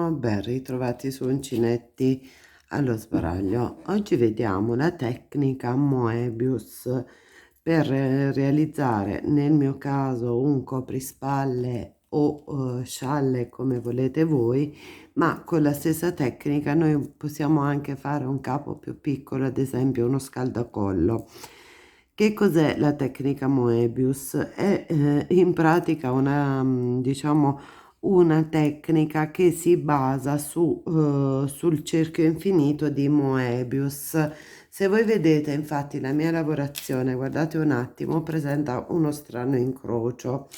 Buongiorno, ben ritrovati su Uncinetti allo sbaraglio. Oggi vediamo la tecnica Moebius per realizzare, nel mio caso, un coprispalle o scialle come volete voi, ma con la stessa tecnica noi possiamo anche fare un capo più piccolo, ad esempio uno scaldacollo. Che cos'è la tecnica Moebius? È in pratica diciamo, una tecnica che si basa sul cerchio infinito di Moebius. Se voi vedete infatti la mia lavorazione, guardate un attimo, presenta uno strano incrocio.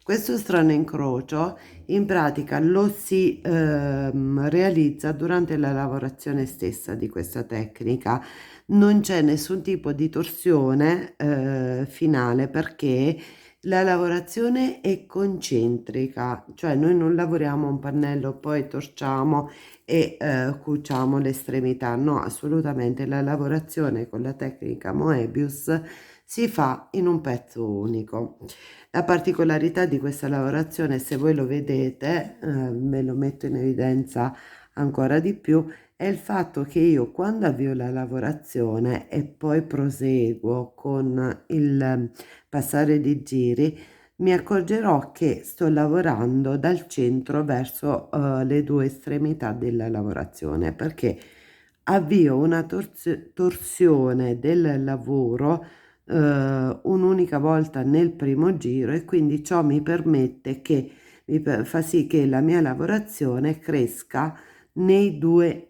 Questo strano incrocio in pratica lo si realizza durante la lavorazione stessa di questa tecnica. Non c'è nessun tipo di torsione finale perché la lavorazione è concentrica, cioè noi non lavoriamo un pannello, poi torciamo e cuciamo l'estremità, no, assolutamente la lavorazione con la tecnica Moebius si fa in un pezzo unico. La particolarità di questa lavorazione, se voi lo vedete, ve lo metto in evidenza ancora di più, è il fatto che io quando avvio la lavorazione e poi proseguo con il passare di giri, mi accorgerò che sto lavorando dal centro verso le due estremità della lavorazione, perché avvio una torsione del lavoro un'unica volta nel primo giro e quindi ciò mi permette che fa sì che la mia lavorazione cresca nei due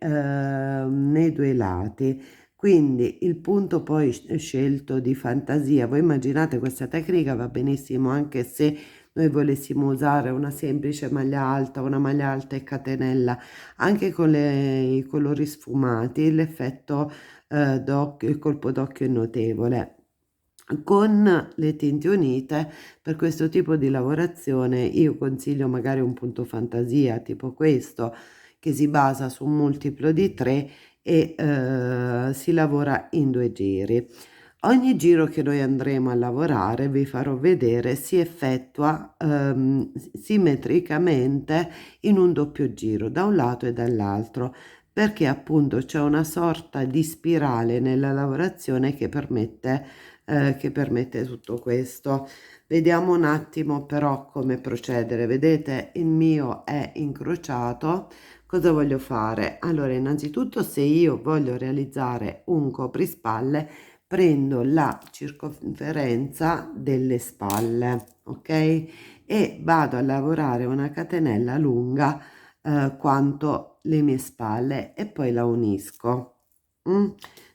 lati. Quindi il punto poi scelto di fantasia, voi immaginate questa tecnica va benissimo anche se noi volessimo usare una semplice maglia alta, una maglia alta e catenella, anche con i colori sfumati, l'effetto il colpo d'occhio è notevole. Con le tinte unite per questo tipo di lavorazione io consiglio magari un punto fantasia tipo questo che si basa su un multiplo di 3 e si lavora in 2 giri. Ogni giro che noi andremo a lavorare, vi farò vedere, si effettua simmetricamente in un doppio giro da un lato e dall'altro, perché appunto c'è una sorta di spirale nella lavorazione che permette tutto questo. Vediamo un attimo però come procedere. Vedete, il mio è incrociato. Cosa voglio fare? Allora, innanzitutto, se io voglio realizzare un coprispalle, prendo la circonferenza delle spalle, ok? E vado a lavorare una catenella lunga quanto le mie spalle e poi la unisco. Mm?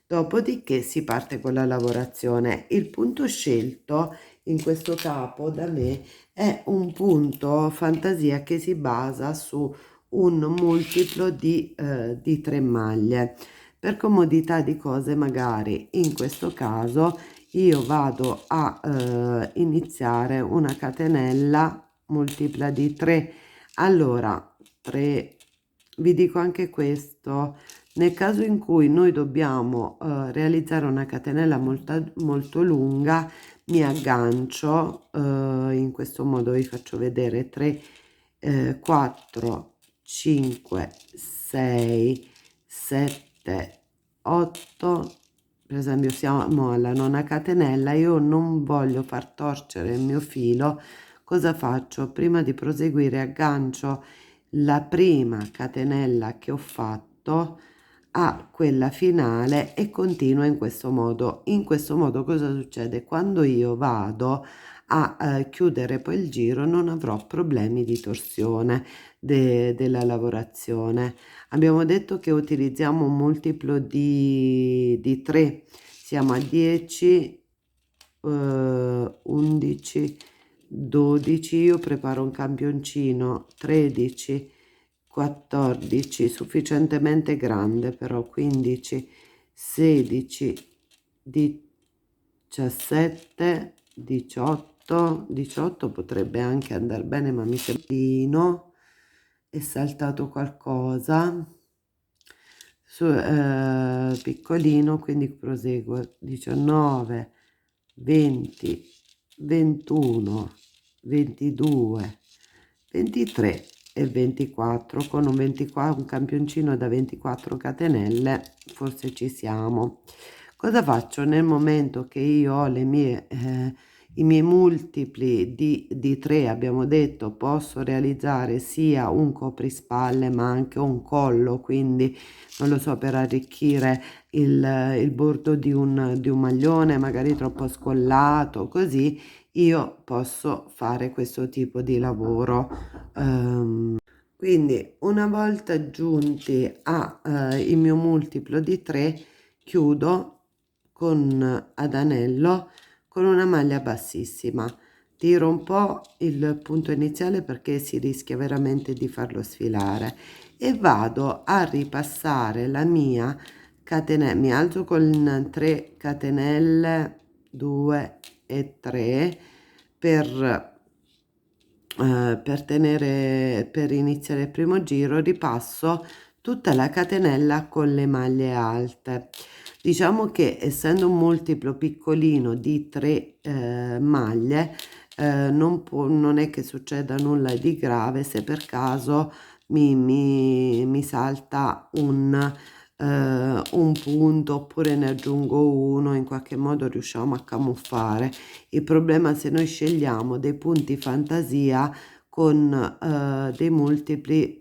Dopodiché si parte con la lavorazione. Il punto scelto in questo capo da me è un punto fantasia che si basa su un multiplo di 3 maglie. Per comodità di cose, magari in questo caso io vado a iniziare una catenella multipla di 3. Allora, 3, vi dico anche questo. Nel caso in cui noi dobbiamo realizzare una catenella molto lunga, mi aggancio in questo modo, vi faccio vedere 3, 4, 5, 6, 7, 8, per esempio siamo alla nona catenella, io non voglio far torcere il mio filo, cosa faccio? Prima di proseguire aggancio la prima catenella che ho fatto a quella finale e continua in questo modo. In questo modo cosa succede? Quando io vado a chiudere poi il giro non avrò problemi di torsione della lavorazione. Abbiamo detto che utilizziamo un multiplo di 3, siamo a 10, 11, 12, io preparo un campioncino, 13, 14, sufficientemente grande però, 15, 16, 17, 18, 18 potrebbe anche andare bene, ma mi sembra è saltato qualcosa piccolino, quindi proseguo 19, 20, 21, 22, 23, e 24. Con un 24, un campioncino da 24 catenelle forse ci siamo. Cosa faccio nel momento che io ho le mie i miei multipli di 3? Abbiamo detto posso realizzare sia un coprispalle ma anche un collo, quindi non lo so, per arricchire il bordo di un maglione magari troppo scollato, così io posso fare questo tipo di lavoro. Quindi una volta giunti a il mio multiplo di 3, chiudo con ad anello con una maglia bassissima, tiro un po' il punto iniziale perché si rischia veramente di farlo sfilare e vado a ripassare la mia catenella. Mi alzo con 3 catenelle, 2 e 3 per iniziare il primo giro. Ripasso tutta la catenella con le maglie alte. Diciamo che essendo un multiplo piccolino di 3 maglie, non è che succeda nulla di grave se per caso mi salta un punto oppure ne aggiungo uno, in qualche modo riusciamo a camuffare. Il problema è se noi scegliamo dei punti fantasia con dei multipli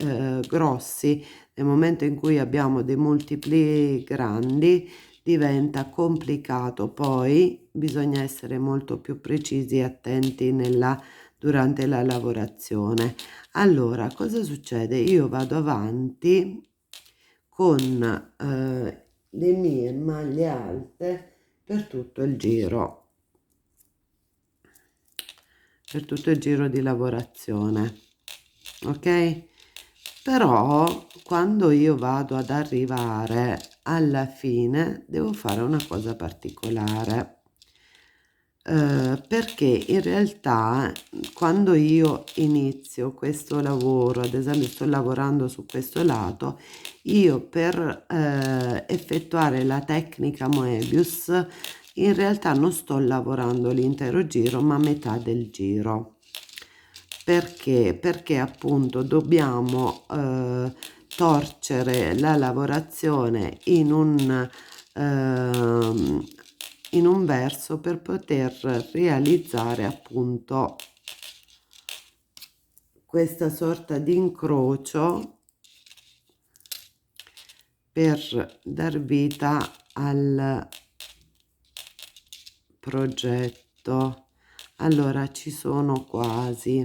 grossi. Nel momento in cui abbiamo dei multipli grandi diventa complicato, poi bisogna essere molto più precisi e attenti durante la lavorazione. Allora, cosa succede? Io vado avanti con le mie maglie alte per tutto il giro di lavorazione, ok? Però quando io vado ad arrivare alla fine devo fare una cosa particolare, perché in realtà quando io inizio questo lavoro, ad esempio sto lavorando su questo lato, io per effettuare la tecnica Moebius in realtà non sto lavorando l'intero giro ma metà del giro. Perché appunto dobbiamo torcere la lavorazione in un verso per poter realizzare appunto questa sorta di incrocio per dar vita al progetto. Allora ci sono quasi,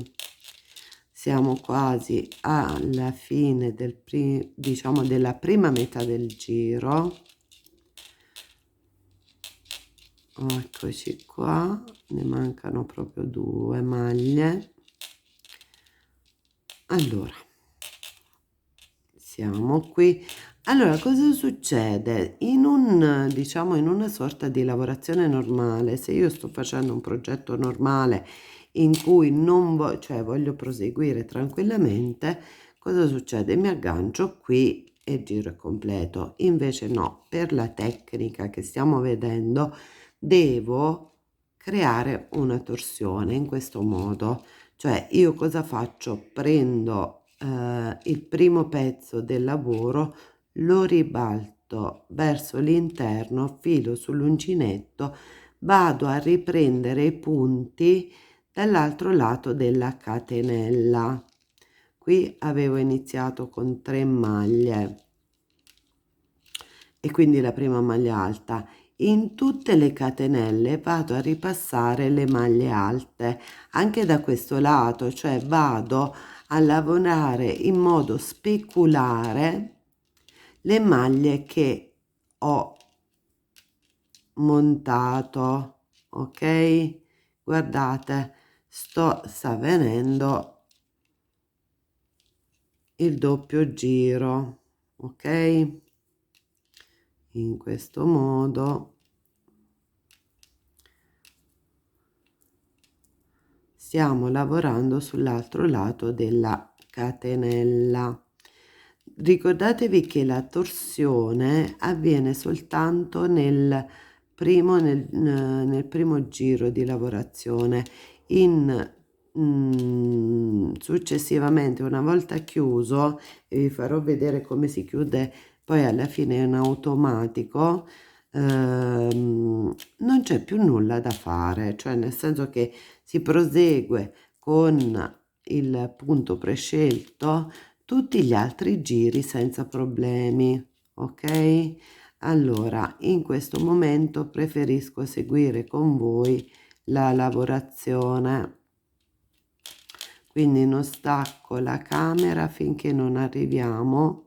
siamo quasi alla fine diciamo della prima metà del giro. Eccoci qua, ne mancano proprio 2 maglie. Allora siamo qui. Allora cosa succede diciamo in una sorta di lavorazione normale? Se io sto facendo un progetto normale in cui non cioè voglio proseguire tranquillamente, cosa succede? Mi aggancio qui e il giro è completo. Invece no, per la tecnica che stiamo vedendo devo creare una torsione in questo modo. Cioè io cosa faccio? Prendo il primo pezzo del lavoro, lo ribalto verso l'interno, filo sull'uncinetto, vado a riprendere i punti dall'altro lato della catenella. Qui avevo iniziato con 3 maglie e quindi la prima maglia alta. In tutte le catenelle vado a ripassare le maglie alte anche da questo lato, cioè vado a lavorare in modo speculare le maglie che ho montato, ok? Guardate, sta venendo il doppio giro, ok? In questo modo stiamo lavorando sull'altro lato della catenella. Ricordatevi che la torsione avviene soltanto nel primo giro di lavorazione. successivamente, una volta chiuso, e vi farò vedere come si chiude poi alla fine in automatico, non c'è più nulla da fare, cioè nel senso che si prosegue con il punto prescelto tutti gli altri giri senza problemi, ok? Allora, in questo momento preferisco seguire con voi la lavorazione, quindi non stacco la camera finché non arriviamo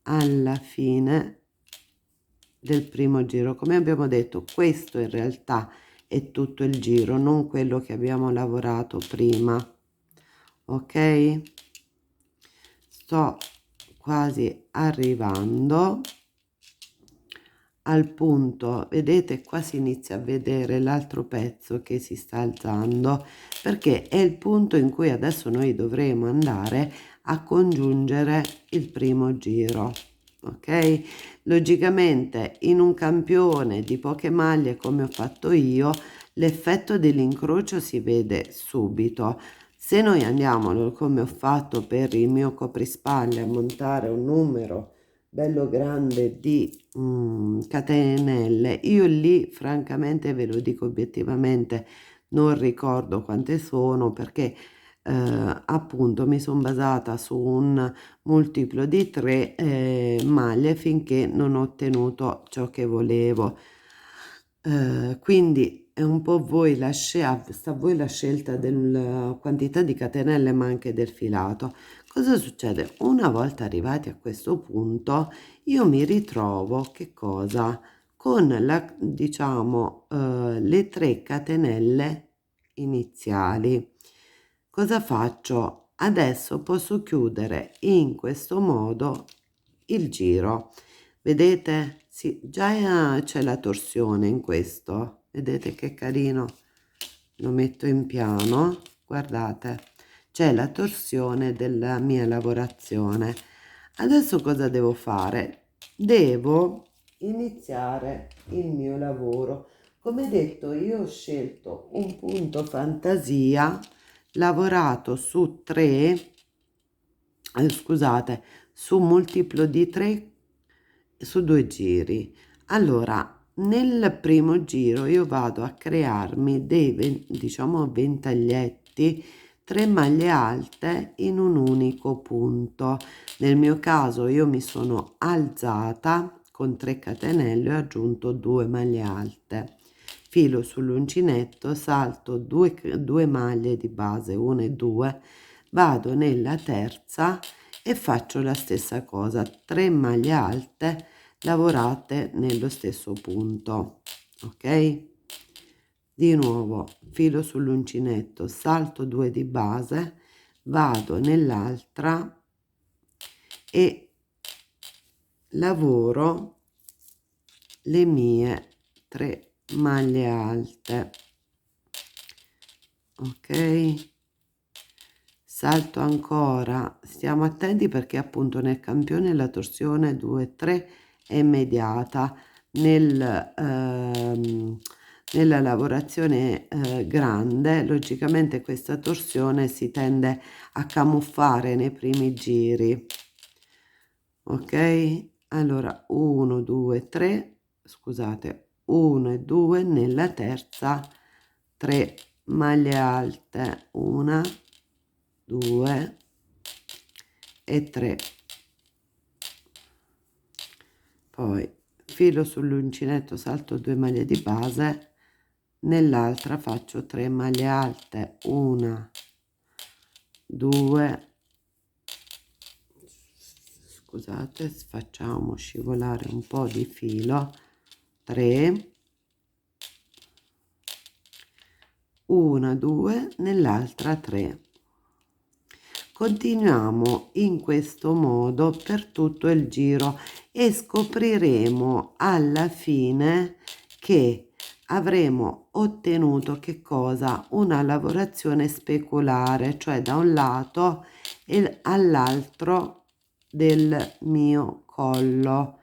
alla fine del primo giro. Come abbiamo detto, questo in realtà è tutto il giro, non quello che abbiamo lavorato prima, ok? Sto quasi arrivando al punto, vedete, qua si inizia a vedere l'altro pezzo che si sta alzando, perché è il punto in cui adesso noi dovremo andare a congiungere il primo giro, ok? Logicamente in un campione di poche maglie come ho fatto io, l'effetto dell'incrocio si vede subito. Se noi andiamo, come ho fatto per il mio coprispalle, a montare un numero bello grande di catenelle, io lì francamente ve lo dico obiettivamente non ricordo quante sono, perché appunto mi sono basata su un multiplo di 3 maglie finché non ho ottenuto ciò che volevo. Quindi è un po' voi sta a voi la scelta della quantità di catenelle, ma anche del filato. Cosa succede? Una volta arrivati a questo punto, io mi ritrovo che cosa? Con la, diciamo, le 3 catenelle iniziali. Cosa faccio? Adesso posso chiudere in questo modo il giro. Vedete? Sì, già c'è la torsione in questo. Vedete che carino? Lo metto in piano. Guardate, c'è la torsione della mia lavorazione. Adesso cosa devo fare? Devo iniziare il mio lavoro. Come detto, io ho scelto un punto fantasia lavorato su 3, scusate, su multiplo di 3 su 2 giri. Allora, nel primo giro io vado a crearmi dei diciamo ventaglietti, 3 maglie alte in un unico punto. Nel mio caso io mi sono alzata con 3 catenelle, ho aggiunto 2 maglie alte, filo sull'uncinetto, salto 2 maglie di base, 1 e 2, vado nella terza e faccio la stessa cosa, 3 maglie alte lavorate nello stesso punto, ok? Di nuovo filo sull'uncinetto, salto 2 di base, vado nell'altra e lavoro le mie 3 maglie alte, ok? Salto ancora, stiamo attenti perché appunto nel campione la torsione 2 3 è immediata, nella lavorazione grande logicamente questa torsione si tende a camuffare nei primi giri, ok? Allora 1 2 3, scusate, 1 e 2, nella terza 3 maglie alte, 1 2 e 3, poi filo sull'uncinetto, salto 2 maglie di base, nell'altra faccio 3 maglie alte, 1 2, scusate, facciamo scivolare un po' di filo, 3 1 2, nell'altra 3. Continuiamo in questo modo per tutto il giro e scopriremo alla fine che avremo ottenuto che cosa? Una lavorazione speculare, cioè da un lato e all'altro del mio collo,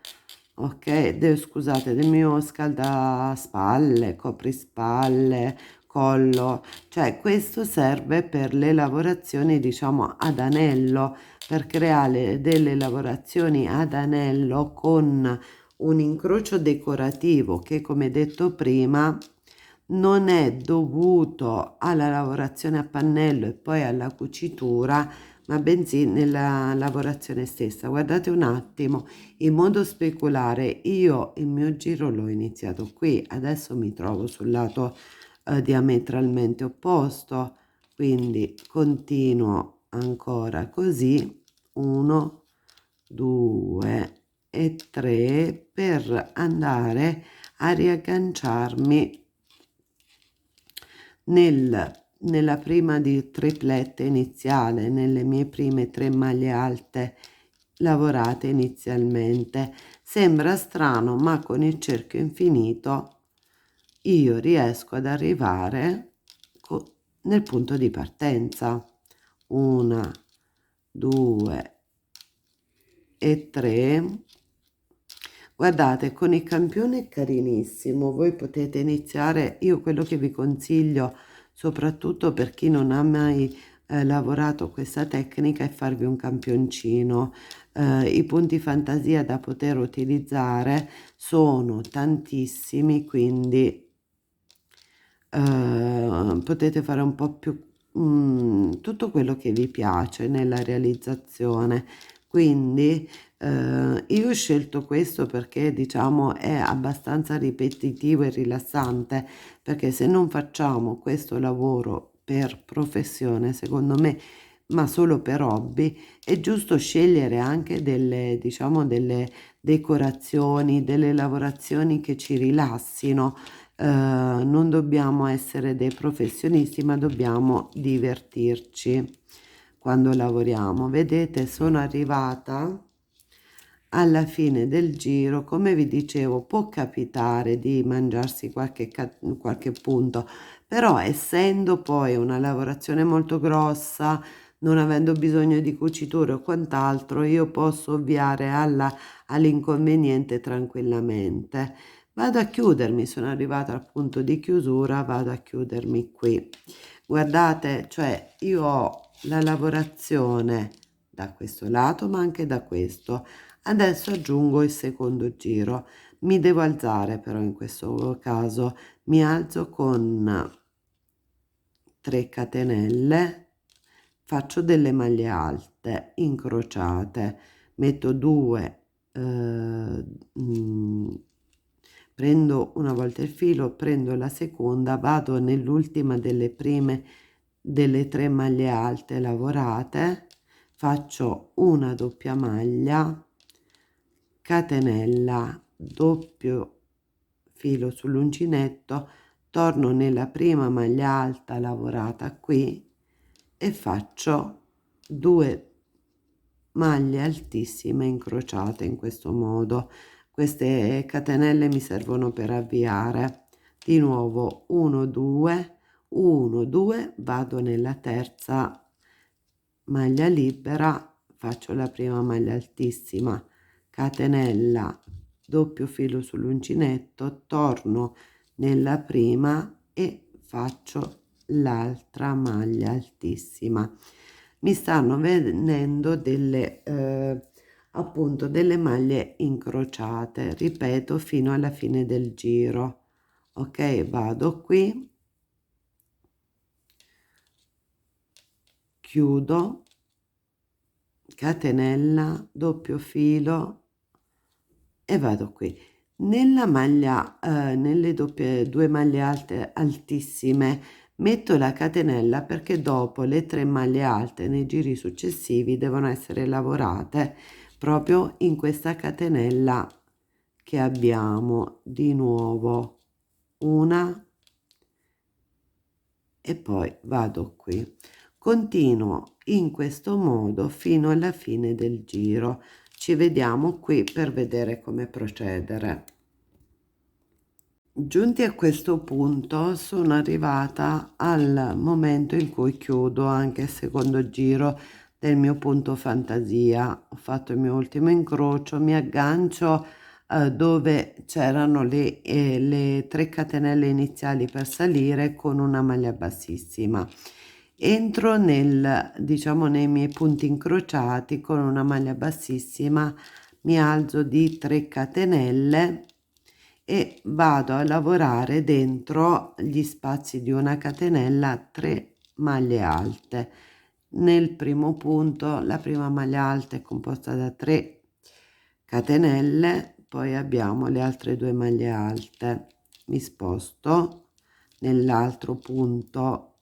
ok? Scusate, del mio scaldaspalle, coprispalle, collo, cioè questo serve per le lavorazioni diciamo ad anello, per creare delle lavorazioni ad anello con un incrocio decorativo che, come detto prima, non è dovuto alla lavorazione a pannello e poi alla cucitura, ma bensì nella lavorazione stessa. Guardate un attimo, in modo speculare io il mio giro l'ho iniziato qui, adesso mi trovo sul lato diametralmente opposto, quindi continuo ancora così, 1 2 e 3 per andare a riagganciarmi nella prima di triplette iniziale, nelle mie prime 3 maglie alte lavorate inizialmente. Sembra strano, ma con il cerchio infinito io riesco ad arrivare nel punto di partenza. 1 2 e 3. Guardate, con il campione è carinissimo, voi potete iniziare, io quello che vi consiglio, soprattutto per chi non ha mai lavorato questa tecnica, è farvi un campioncino. I punti fantasia da poter utilizzare sono tantissimi, quindi potete fare un po' più tutto quello che vi piace nella realizzazione. Quindi io ho scelto questo perché diciamo è abbastanza ripetitivo e rilassante, perché se non facciamo questo lavoro per professione, secondo me, ma solo per hobby, è giusto scegliere anche delle, diciamo, delle decorazioni, delle lavorazioni che ci rilassino. Non dobbiamo essere dei professionisti, ma dobbiamo divertirci quando lavoriamo. Vedete, sono arrivata alla fine del giro. Come vi dicevo, può capitare di mangiarsi qualche punto, però essendo poi una lavorazione molto grossa, non avendo bisogno di cuciture o quant'altro, io posso ovviare all'inconveniente tranquillamente. Vado a chiudermi, sono arrivata al punto di chiusura, vado a chiudermi qui. Guardate, cioè io ho la lavorazione da questo lato, ma anche da questo. Adesso aggiungo il secondo giro. Mi devo alzare però in questo caso, mi alzo con 3 catenelle, faccio delle maglie alte incrociate, metto 2 prendo una volta il filo, prendo la seconda, vado nell'ultima delle 3 maglie alte lavorate, faccio una doppia maglia, catenella, doppio filo sull'uncinetto, torno nella prima maglia alta lavorata qui e faccio 2 maglie altissime incrociate in questo modo. Queste catenelle mi servono per avviare. Di nuovo 1 2 1 2, vado nella terza maglia libera, faccio la prima maglia altissima, catenella, doppio filo sull'uncinetto, torno nella prima e faccio l'altra maglia altissima. Mi stanno venendo delle appunto delle maglie incrociate, ripeto, fino alla fine del giro. Ok, vado qui, chiudo, catenella, doppio filo e vado qui. Nella maglia, nelle doppie 2 maglie alte altissime, metto la catenella perché dopo le 3 maglie alte nei giri successivi devono essere lavorate proprio in questa catenella che abbiamo. Di nuovo una e poi vado qui. Continuo in questo modo fino alla fine del giro. Ci vediamo qui per vedere come procedere. Giunti a questo punto sono arrivata al momento in cui chiudo anche il secondo giro del mio punto fantasia. Ho fatto il mio ultimo incrocio, mi aggancio dove c'erano le 3 catenelle iniziali per salire con una maglia bassissima. Entro nel, diciamo, nei miei punti incrociati con una maglia bassissima, mi alzo di 3 catenelle e vado a lavorare dentro gli spazi di una catenella 3 maglie alte. Nel primo punto la prima maglia alta è composta da 3 catenelle, poi abbiamo le altre 2 maglie alte. Mi sposto nell'altro punto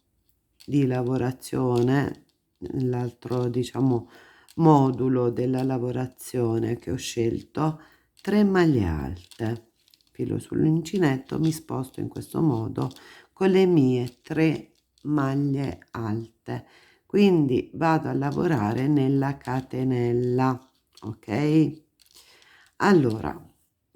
di lavorazione, nell'altro, diciamo, modulo della lavorazione che ho scelto, 3 maglie alte, filo sull'uncinetto, mi sposto in questo modo con le mie 3 maglie alte, quindi vado a lavorare nella catenella, ok? Allora,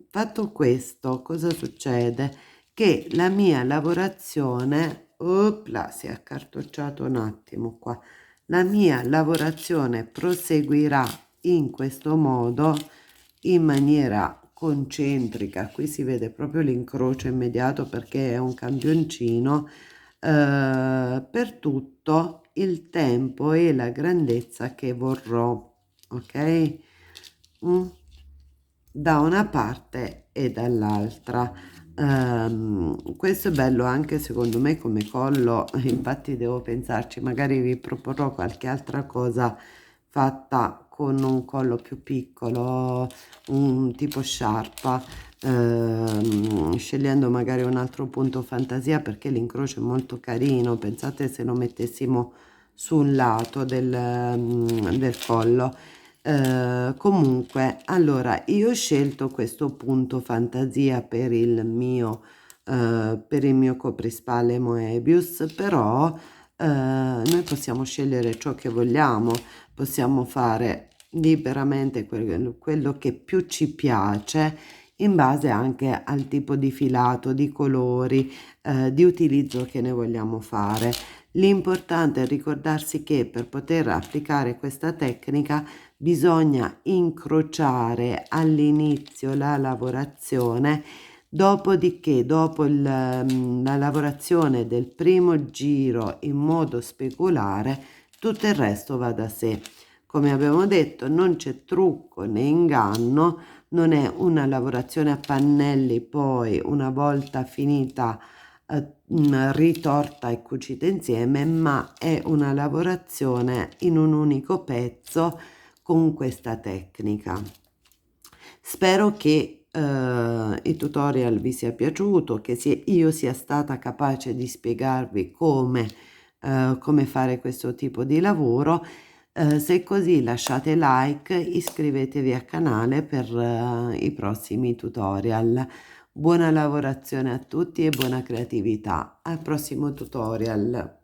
fatto questo, cosa succede? Che la mia lavorazione, opla, si è accartocciato un attimo qua, la mia lavorazione proseguirà in questo modo, in maniera concentrica. Qui si vede proprio l'incrocio immediato perché è un campioncino, per tutto il tempo e la grandezza che vorrò, ok? Mm. Da una parte e dall'altra. Questo è bello anche secondo me come collo, infatti devo pensarci, magari vi proporrò qualche altra cosa fatta con un collo più piccolo, un tipo sciarpa, scegliendo magari un altro punto fantasia perché l'incrocio è molto carino. Pensate se lo mettessimo su un lato del collo. Comunque, allora io ho scelto questo punto fantasia per il mio coprispalle Moebius, però noi possiamo scegliere ciò che vogliamo, possiamo fare liberamente quello che più ci piace in base anche al tipo di filato, di colori, di utilizzo che ne vogliamo fare. L'importante è ricordarsi che per poter applicare questa tecnica bisogna incrociare all'inizio la lavorazione, dopodiché dopo la lavorazione del primo giro in modo speculare tutto il resto va da sé. Come abbiamo detto, non c'è trucco né inganno, non è una lavorazione a pannelli poi una volta finita ritorta e cucita insieme, ma è una lavorazione in un unico pezzo con questa tecnica. Spero che il tutorial vi sia piaciuto, che io sia stata capace di spiegarvi come fare questo tipo di lavoro. Se è così lasciate like, iscrivetevi al canale per i prossimi tutorial. Buona lavorazione a tutti e buona creatività. Al prossimo tutorial.